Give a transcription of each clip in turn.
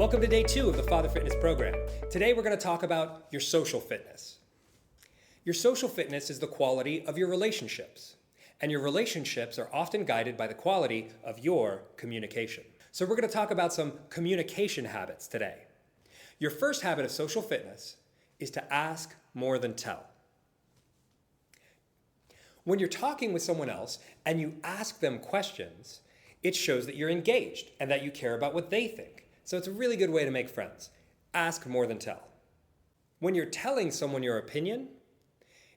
Welcome to day 2 of the Father Fitness program. Today we're going to talk about your social fitness. Your social fitness is the quality of your relationships, and your relationships are often guided by the quality of your communication. So we're going to talk about some communication habits today. Your first habit of social fitness is to ask more than tell. When you're talking with someone else and you ask them questions, it shows that you're engaged and that you care about what they think. So it's a really good way to make friends. Ask more than tell. When you're telling someone your opinion,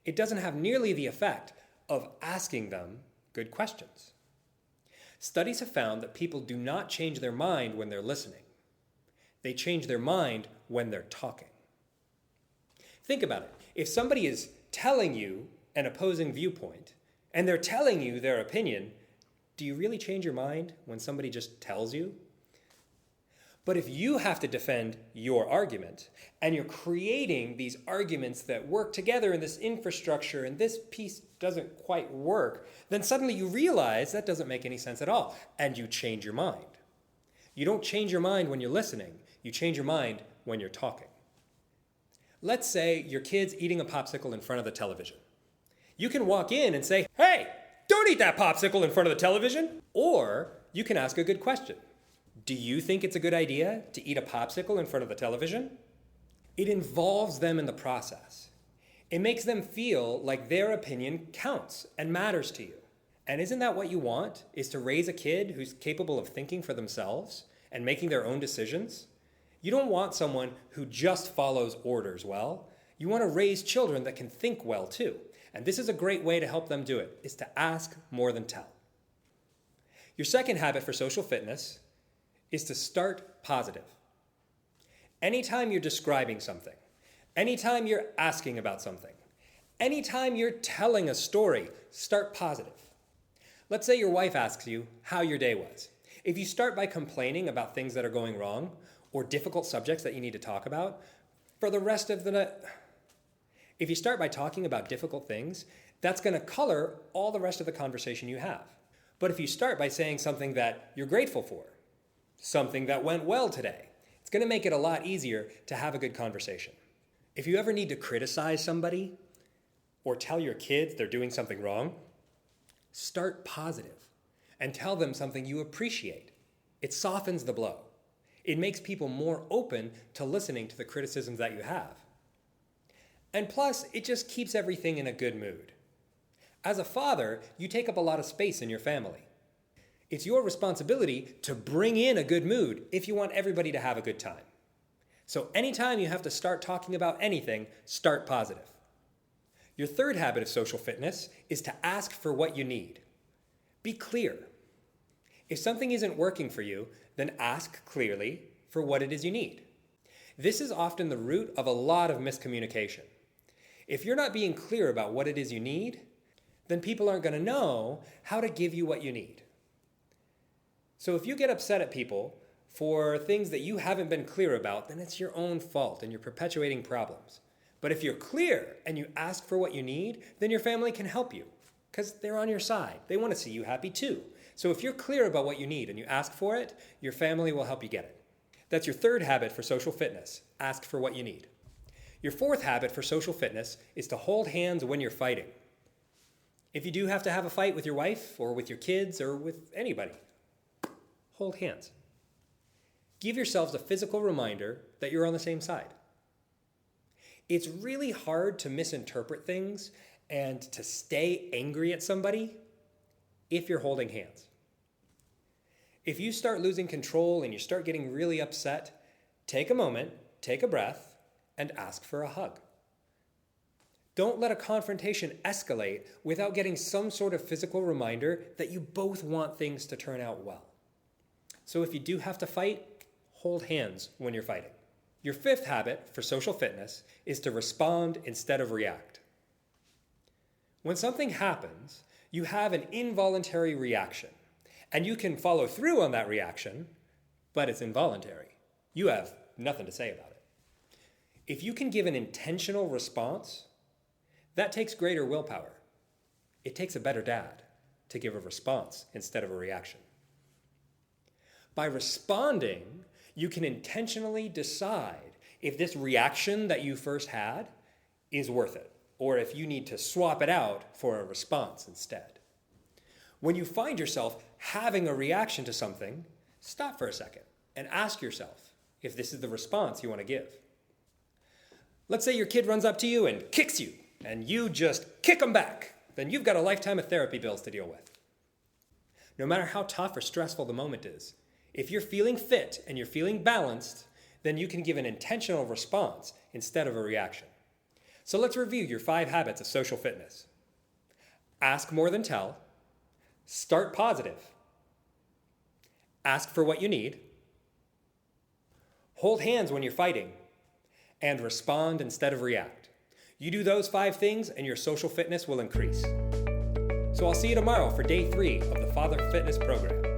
it doesn't have nearly the effect of asking them good questions. Studies have found that people do not change their mind when they're listening. They change their mind when they're talking. Think about it. If somebody is telling you an opposing viewpoint and they're telling you their opinion, do you really change your mind when somebody just tells you? But if you have to defend your argument and you're creating these arguments that work together in this infrastructure and this piece doesn't quite work, then suddenly you realize that doesn't make any sense at all and you change your mind. You don't change your mind when you're listening, you change your mind when you're talking. Let's say your kid's eating a popsicle in front of the television. You can walk in and say, "Hey, don't eat that popsicle in front of the television." Or you can ask a good question. Do you think it's a good idea to eat a popsicle in front of the television? It involves them in the process. It makes them feel like their opinion counts and matters to you. And isn't that what you want, is to raise a kid who's capable of thinking for themselves and making their own decisions? You don't want someone who just follows orders well. You want to raise children that can think well too. And this is a great way to help them do it, is to ask more than tell. Your second habit for social fitness is to start positive. Anytime you're describing something, anytime you're asking about something, anytime you're telling a story, start positive. Let's say your wife asks you how your day was. If you start by complaining about things that are going wrong or difficult subjects that you need to talk about, for the rest of the night, if you start by talking about difficult things, that's going to color all the rest of the conversation you have. But if you start by saying something that you're grateful for, something that went well today, it's going to make it a lot easier to have a good conversation. If you ever need to criticize somebody or tell your kids they're doing something wrong, start positive and tell them something you appreciate. It softens the blow. It makes people more open to listening to the criticisms that you have. And plus, it just keeps everything in a good mood. As a father, you take up a lot of space in your family. It's your responsibility to bring in a good mood if you want everybody to have a good time. So anytime you have to start talking about anything, start positive. Your third habit of social fitness is to ask for what you need. Be clear. If something isn't working for you, then ask clearly for what it is you need. This is often the root of a lot of miscommunication. If you're not being clear about what it is you need, then people aren't going to know how to give you what you need. So if you get upset at people for things that you haven't been clear about, then it's your own fault and you're perpetuating problems. But if you're clear and you ask for what you need, then your family can help you because they're on your side. They want to see you happy too. So if you're clear about what you need and you ask for it, your family will help you get it. That's your third habit for social fitness. Ask for what you need. Your fourth habit for social fitness is to hold hands when you're fighting. If you do have to have a fight with your wife or with your kids or with anybody, hold hands. Give yourselves a physical reminder that you're on the same side. It's really hard to misinterpret things and to stay angry at somebody if you're holding hands. If you start losing control and you start getting really upset, take a moment, take a breath, and ask for a hug. Don't let a confrontation escalate without getting some sort of physical reminder that you both want things to turn out well. So if you do have to fight, hold hands when you're fighting. Your fifth habit for social fitness is to respond instead of react. When something happens, you have an involuntary reaction, and you can follow through on that reaction, but it's involuntary. You have nothing to say about it. If you can give an intentional response, that takes greater willpower. It takes a better dad to give a response instead of a reaction. By responding, You can intentionally decide if this reaction that you first had is worth it, or if you need to swap it out for a response instead. When you find yourself having a reaction to something, stop for a second and ask yourself if this is the response you want to give. Let's say your kid runs up to you and kicks you, and you just kick them back. Then you've got a lifetime of therapy bills to deal with. No matter how tough or stressful the moment is, if you're feeling fit and you're feeling balanced, then you can give an intentional response instead of a reaction. So let's review your 5 habits of social fitness. Ask more than tell. Start positive. Ask for what you need. Hold hands when you're fighting. And respond instead of react. You do those 5 things and your social fitness will increase. So I'll see you tomorrow for day 3 of the Father Fitness program.